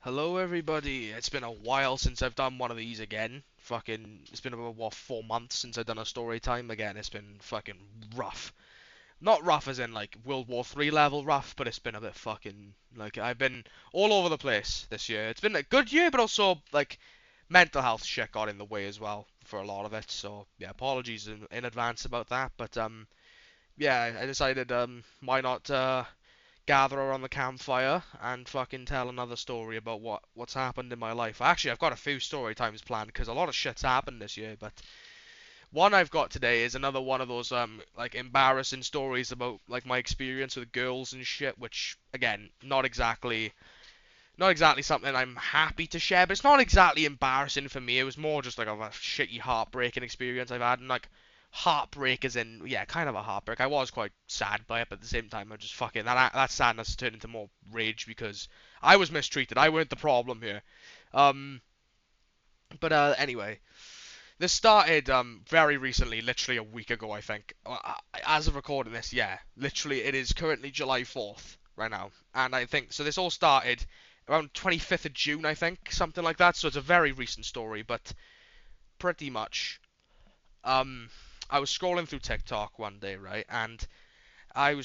Hello everybody, it's been a while since I've done one of these again. It's been about, what, 4 months since I've done a story time again. It's been fucking rough. Not rough as in like World War Three level rough, but it's been a bit fucking, like, I've been all over the place this year. It's been a good year, but also, like, mental health shit got in the way as well for a lot of it. So, yeah, apologies in advance about that, but, yeah, I decided, why not, gather around the campfire and fucking tell another story about what's happened in my life. Actually, I've got a few story times planned because a lot of shit's happened this year. But one I've got today is another one of those like embarrassing stories about like my experience with girls and shit. Which again, not exactly something I'm happy to share, but it's not exactly embarrassing for me. It was more just like a shitty, heartbreaking experience I've had, and like heartbreak as in, yeah, kind of a heartbreak. I was quite sad by it, but at the same time, I just fucking that sadness turned into more rage because I was mistreated. I weren't the problem here. Um, but anyway, this started very recently, literally a week ago, I think. As of recording this, yeah, literally, it is currently July 4th right now, and I think so. This all started around 25th of June, I think, something like that. So it's a very recent story, but pretty much, um, I was scrolling through TikTok one day, right, and I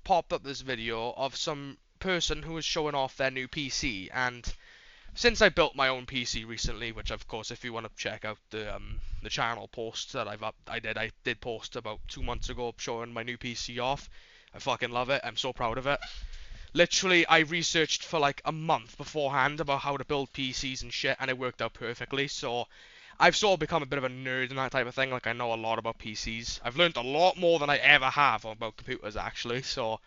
popped up this video of some person who was showing off their new PC, and since I built my own PC recently, which of course, if you want to check out the channel post that I did post about 2 months ago showing my new PC off. I fucking love it. I'm so proud of it. Literally, I researched for like a month beforehand about how to build PCs and shit, and it worked out perfectly. So I've sort of become a bit of a nerd in that type of thing. Like I know a lot about PCs. I've learned a lot more than I ever have about computers actually. So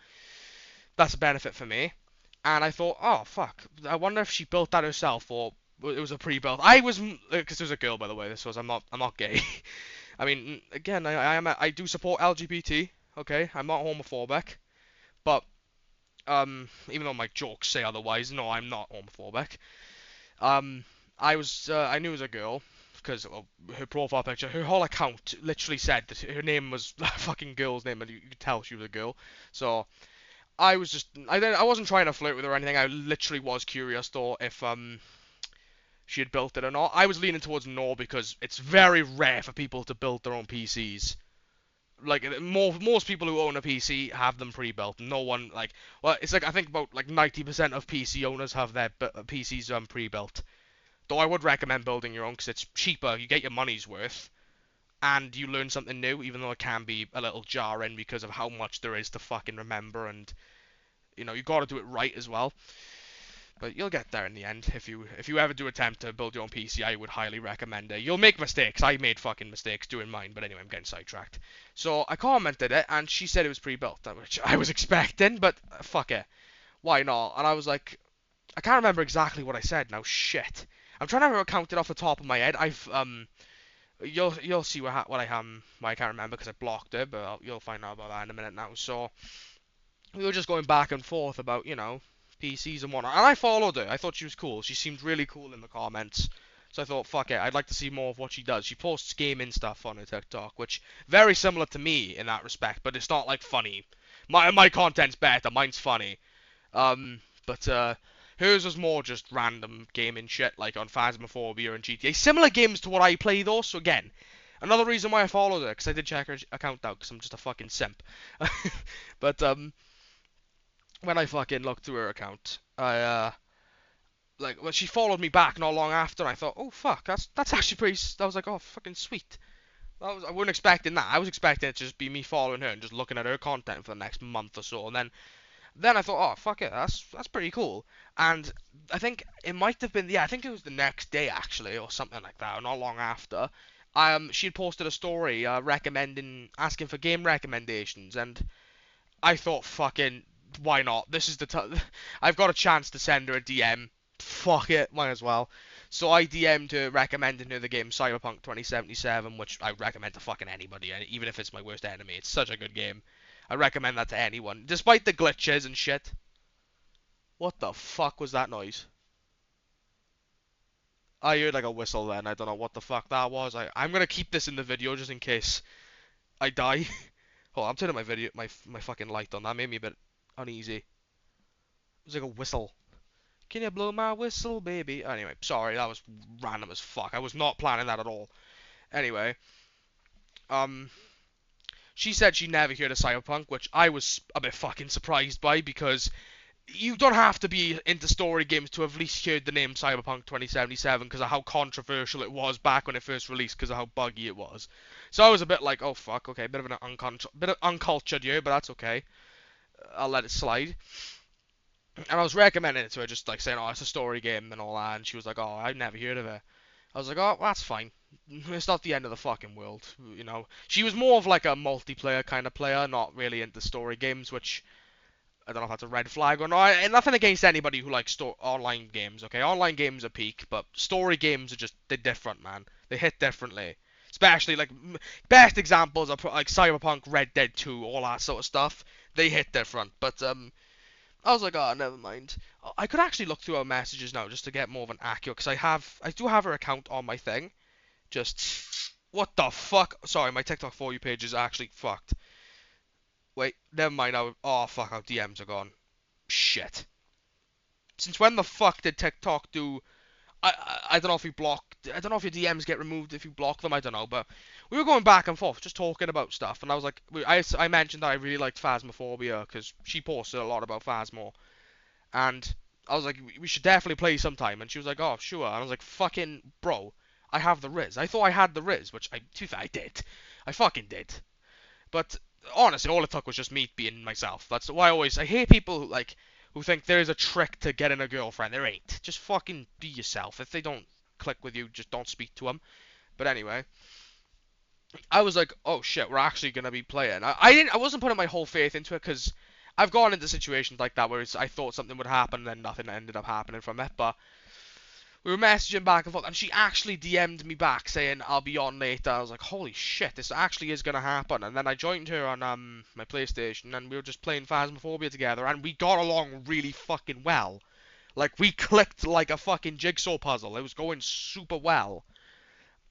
that's a benefit for me. And I thought, oh fuck, I wonder if she built that herself or it was a pre-built. I was, because it was a girl, by the way. This was, I'm not gay. I mean, again, I do support LGBT. Okay, I'm not homophobic, but even though my jokes say otherwise, no, I'm not homophobic. Um, I knew it was a girl because of her profile picture, her whole account literally said that her name was a fucking girl's name, and you could tell she was a girl. So I wasn't trying to flirt with her or anything. I literally was curious though if she had built it or not. I was leaning towards no because it's very rare for people to build their own PCs. Like most people who own a PC have them pre-built. No one like well, it's like I think about like 90% of PC owners have their PCs pre-built. Though I would recommend building your own because it's cheaper. You get your money's worth. And you learn something new, even though it can be a little jarring because of how much there is to fucking remember, and you got to do it right as well. But you'll get there in the end. If you ever do attempt to build your own PC, I would highly recommend it. You'll make mistakes. I made fucking mistakes doing mine, but anyway, I'm getting sidetracked. So I commented it, and she said it was pre-built, which I was expecting, but fuck it, why not? And I was like, I can't remember exactly what I said now. Shit, I'm trying to count it off the top of my head. You'll see what I can't remember because I blocked it, but you'll find out about that in a minute now. So we were just going back and forth about, PCs and whatnot. And I followed her. I thought she was cool. She seemed really cool in the comments. So I thought, fuck it, I'd like to see more of what she does. She posts gaming stuff on her TikTok, which very similar to me in that respect, but it's not like funny. My content's better. Mine's funny. But hers was more just random gaming shit, like on Phasmophobia and GTA. Similar games to what I play though. So again, another reason why I followed her, because I did check her account out, because I'm just a fucking simp. But when I fucking looked through her account, well, she followed me back not long after. And I thought, oh fuck, that's actually pretty. I was like, oh fucking sweet. I wasn't expecting that. I was expecting it to just be me following her and just looking at her content for the next month or so, and then I thought, oh fuck it, that's pretty cool. And I think it might have been, yeah, I think it was the next day actually, or something like that, or not long after. She had posted a story asking for game recommendations, and I thought, fucking, why not? This is the I've got a chance to send her a DM. Fuck it, might as well. So I DM'd her recommending her the game Cyberpunk 2077, which I recommend to fucking anybody, even if it's my worst enemy. It's such a good game. I recommend that to anyone, despite the glitches and shit. What the fuck was that noise? I heard like a whistle then. I don't know what the fuck that was. I'm gonna keep this in the video just in case I die. Hold on, I'm turning my fucking light on. That made me a bit uneasy. It was like a whistle. Can you blow my whistle, baby? Anyway, sorry, that was random as fuck. I was not planning that at all. Anyway, um, she said she never heard of Cyberpunk, which I was a bit fucking surprised by because you don't have to be into story games to have at least heard the name Cyberpunk 2077 because of how controversial it was back when it first released because of how buggy it was. So I was a bit like, oh fuck, okay, bit of an bit of uncultured here, but that's okay. I'll let it slide. And I was recommending it to her, just like saying, oh, it's a story game and all that, and she was like, oh, I've never heard of it. I was like, oh, that's fine. It's not the end of the fucking world, you know. She was more of like a multiplayer kind of player, not really into story games, which I don't know if that's a red flag or not. And nothing against anybody who likes online games, okay? Online games are peak, but story games are just, they're different, man. They hit differently. Especially, like, best examples are like Cyberpunk, Red Dead 2, all that sort of stuff. They hit different. But, I was like, oh, never mind. I could actually look through her messages now just to get more of an accurate, because I do have her account on my thing. Just, what the fuck? Sorry, my TikTok For You page is actually fucked. Wait, never mind. Oh fuck, our DMs are gone. Shit. Since when the fuck did TikTok do? I don't know if you block. I don't know if your DMs get removed if you block them. I don't know, but we were going back and forth just talking about stuff, and I was like, I mentioned that I really liked Phasmophobia because she posted a lot about Phasmo, and I was like, we should definitely play sometime, and she was like, oh sure, and I was like, fucking bro, I have the Riz. I thought I had the Riz, which to be fair, I did. I fucking did. But honestly, all it took was just me being myself. That's why I hate people who think there is a trick to getting a girlfriend. There ain't. Just fucking be yourself. If they don't click with you, just don't speak to them. But anyway, I was like, oh shit, we're actually gonna be playing. I wasn't putting my whole faith into it because I've gone into situations like that where I thought something would happen and then nothing ended up happening from it. But we were messaging back and forth, and she actually DM'd me back saying I'll be on later. I was like, holy shit, this actually is gonna happen. And then I joined her on my PlayStation, and we were just playing Phasmophobia together, and we got along really fucking well. Like, we clicked like a fucking jigsaw puzzle. It was going super well.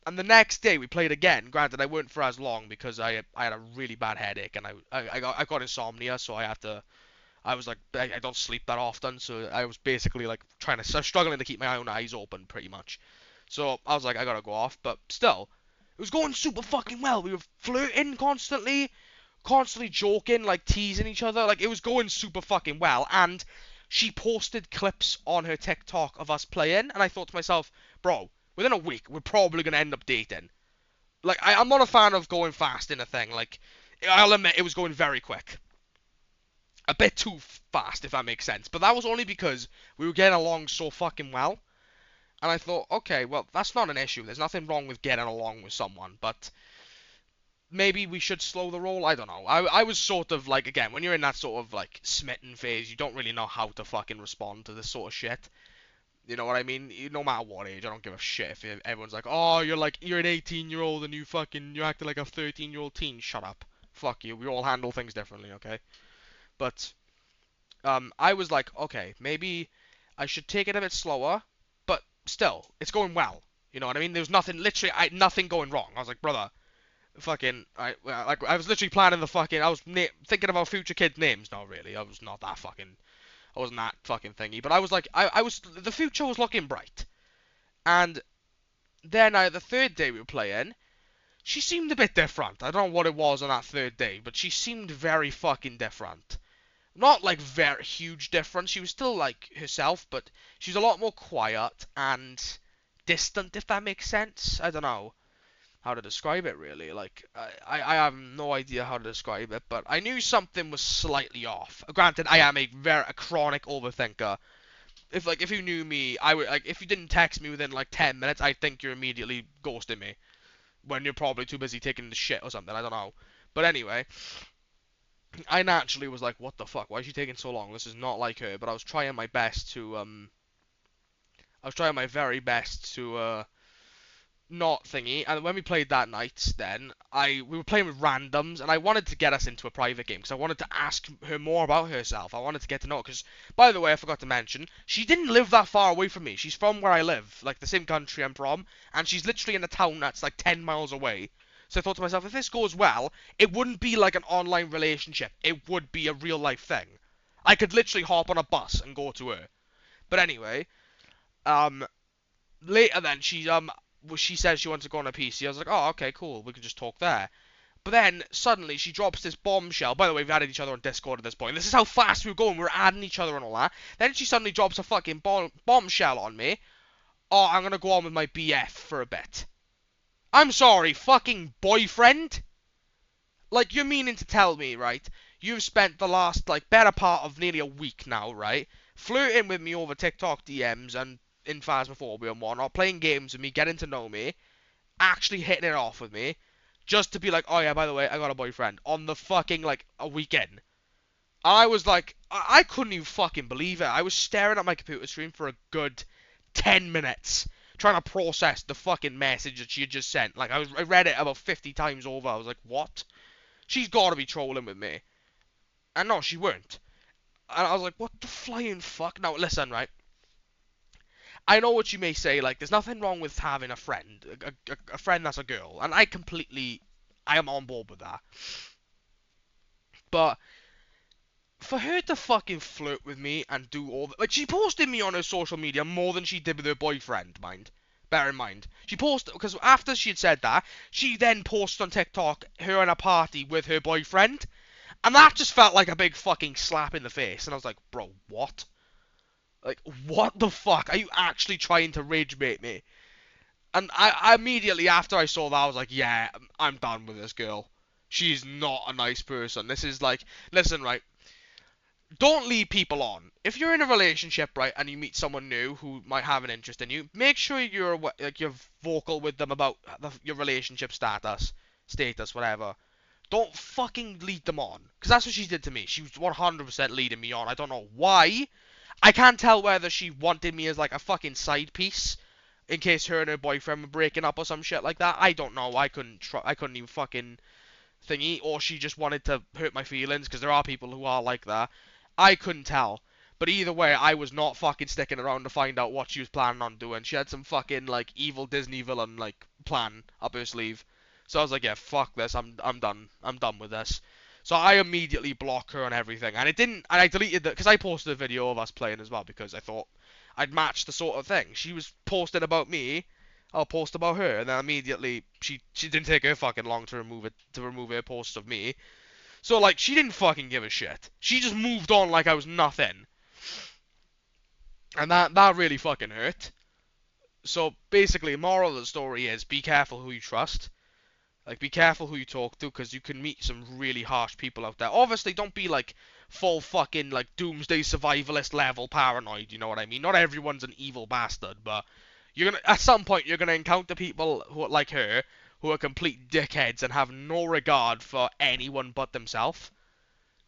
And the next day we played again. Granted, I weren't for as long because I had a really bad headache, and I got insomnia, so I was like, I don't sleep that often, so I was basically like struggling to keep my own eyes open pretty much. So I was like, I gotta go off, but still, it was going super fucking well. We were flirting constantly joking, like teasing each other, like it was going super fucking well. And she posted clips on her TikTok of us playing, and I thought to myself, bro, within a week we're probably gonna end up dating. Like I'm not a fan of going fast in a thing. Like I'll admit it was going very quick, a bit too fast, if that makes sense. But that was only because we were getting along so fucking well. And I thought, okay, well, that's not an issue. There's nothing wrong with getting along with someone. But maybe we should slow the roll. I don't know. I was sort of like, again, when you're in that sort of like smitten phase, you don't really know how to fucking respond to this sort of shit. You know what I mean? No matter what age, I don't give a shit if everyone's like, oh, you're an 18-year-old and you're acting like a 13-year-old teen. Shut up. Fuck you. We all handle things differently, okay? But I was like, okay, maybe I should take it a bit slower, but still, it's going well. You know what I mean? There was nothing, literally, nothing going wrong. I was like, brother, fucking, I was literally planning the fucking, I was thinking about future kids' names. No, really, I was not that fucking, I wasn't that fucking thingy. But I was like, the future was looking bright. And then the third day we were playing, she seemed a bit different. I don't know what it was on that third day, but she seemed very fucking different. Not like very huge difference. She was still like herself, but she was a lot more quiet and distant, if that makes sense. I don't know how to describe it really. Like I have no idea how to describe it, but I knew something was slightly off. Granted, I am a chronic overthinker. If you knew me, I would like if you didn't text me within like 10 minutes, I'd think you're immediately ghosting me when you're probably too busy taking the shit or something. I don't know. But anyway, I naturally was like, what the fuck? Why is she taking so long? This is not like her. But I was trying my best to I was trying my very best to not thingy. And when we played that night, then we were playing with randoms, and I wanted to get us into a private game because I wanted to ask her more about herself. I wanted to get to know her. Because, by the way, I forgot to mention, she didn't live that far away from me. She's from where I live, like the same country I'm from, and she's literally in a town that's like 10 miles away. So I thought to myself, if this goes well, it wouldn't be like an online relationship. It would be a real life thing. I could literally hop on a bus and go to her. But anyway, um, later then she said she wanted to go on a PC. I was like, oh, okay, cool. We can just talk there. But then suddenly she drops this bombshell. By the way, we've added each other on Discord at this point. This is how fast we were going. We were adding each other and all that. Then she suddenly drops a fucking bombshell on me. Oh, I'm gonna go on with my BF for a bit. I'm sorry, fucking boyfriend? Like, you're meaning to tell me, right? You've spent the last, like, better part of nearly a week now, right? Flirting with me over TikTok DMs and in Phasmophobia and whatnot, playing games with me, getting to know me, actually hitting it off with me, just to be like, oh yeah, by the way, I got a boyfriend, on the fucking, like, a weekend. And I was like, I couldn't even fucking believe it. I was staring at my computer screen for a good 10 minutes, trying to process the fucking message that she had just sent. Like, I read it about 50 times over. I was like, what? She's got to be trolling with me. And no, she weren't. And I was like, what the flying fuck? Now, listen, right? I know what you may say, like, there's nothing wrong with having a friend, a friend that's a girl. And I am on board with that. But for her to fucking flirt with me and do all that, like, she posted me on her social media more than she did with her boyfriend, mind. Bear in mind. She posted, because after she had said that, she then posted on TikTok her in a party with her boyfriend. And that just felt like a big fucking slap in the face. And I was like, bro, what? Like, what the fuck? Are you actually trying to rage bait me? And I immediately after I saw that, I was like, yeah, I'm done with this girl. She's not a nice person. This is like, listen, right? Don't lead people on. If you're in a relationship, right, and you meet someone new who might have an interest in you, make sure you're vocal with them about your relationship status, whatever. Don't fucking lead them on. Because that's what she did to me. She was 100% leading me on. I don't know why. I can't tell whether she wanted me as like a fucking side piece in case her and her boyfriend were breaking up or some shit like that. I don't know. I couldn't even fucking thingy. Or she just wanted to hurt my feelings because there are people who are like that. I couldn't tell. But either way, I was not fucking sticking around to find out what she was planning on doing. She had some fucking like evil Disney villain like plan up her sleeve. So I was like, yeah, fuck this. I'm done. I'm done with this. So I immediately blocked her on everything, and it didn't. And I deleted it because I posted a video of us playing as well because I thought I'd match the sort of thing. She was posting about me, I'll post about her, and then immediately she didn't take her fucking long to remove her post of me. So like she didn't fucking give a shit. She just moved on like I was nothing, and that really fucking hurt. So basically, moral of the story is be careful who you trust. Like, be careful who you talk to, because you can meet some really harsh people out there. Obviously, don't be, like, full fucking, like, doomsday survivalist level paranoid, you know what I mean? Not everyone's an evil bastard, but at some point, you're gonna encounter people who are like her, who are complete dickheads and have no regard for anyone but themselves.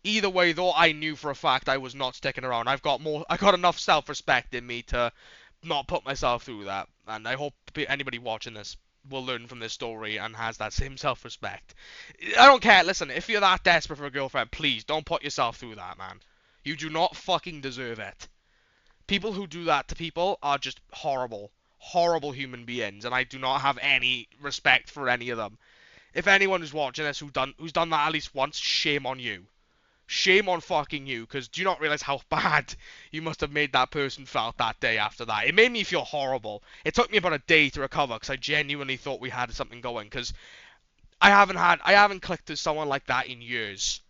Either way, though, I knew for a fact I was not sticking around. I got enough self-respect in me to not put myself through that, and I hope anybody watching this will learn from this story and has that same self-respect. I don't care. Listen, if you're that desperate for a girlfriend, please don't put yourself through that, man. You do not fucking deserve it. People who do that to people are just horrible, horrible human beings, and I do not have any respect for any of them. If anyone who's watching this who's done that at least once, shame on you. Shame on fucking you, because do you not realize how bad you must have made that person felt that day after that? It made me feel horrible. It took me about a day to recover, because I genuinely thought we had something going, because I haven't clicked with someone like that in years.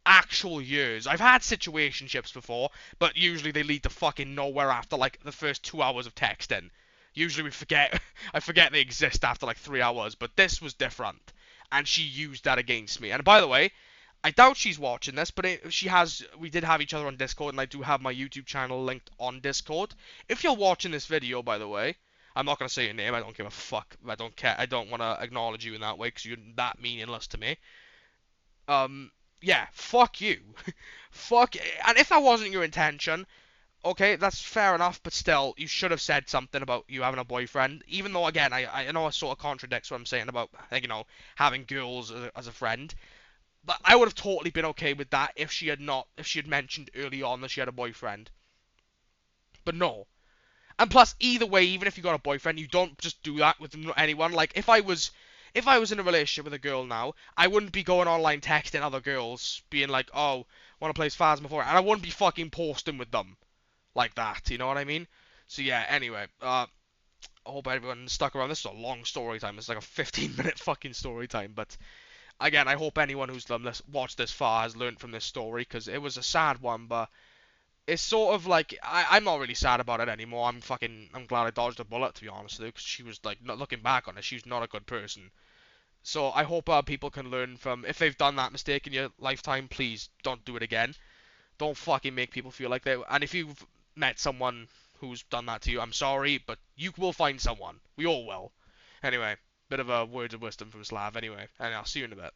Actual years. I've had situationships before, but usually they lead to fucking nowhere after, like, the first 2 hours of texting. Usually I forget they exist after, like, 3 hours, but this was different. And she used that against me. And by the way, I doubt she's watching this, but we did have each other on Discord, and I do have my YouTube channel linked on Discord. If you're watching this video, by the way, I'm not going to say your name, I don't give a fuck, I don't care, I don't want to acknowledge you in that way, because you're that meaningless to me. Yeah, fuck you. Fuck, and if that wasn't your intention, okay, that's fair enough, but still, you should have said something about you having a boyfriend, even though, again, I know it sort of contradicts what I'm saying about, like, having girls as a friend. But I would have totally been okay with that if she had mentioned early on that she had a boyfriend. But no. And plus, either way, even if you got a boyfriend, you don't just do that with anyone. Like, if I was in a relationship with a girl now, I wouldn't be going online texting other girls, being like, oh, want to play Phasmophobia, and I wouldn't be fucking posting with them. like that. You know what I mean? So yeah. Anyway, I hope everyone stuck around. This is a long story time. It's like a 15-minute fucking story time. But again, I hope anyone who's done this, watched this far, has learned from this story because it was a sad one, but it's sort of like I'm not really sad about it anymore. I'm glad I dodged a bullet, to be honest with you, because she was like, not looking back on it, she's not a good person. So I hope people can learn from, if they've done that mistake in your lifetime, please don't do it again. Don't fucking make people feel like they. And if you've met someone who's done that to you, I'm sorry, but you will find someone. We all will. Anyway, bit of a words of wisdom from Slav. Anyway, and I'll see you in a bit.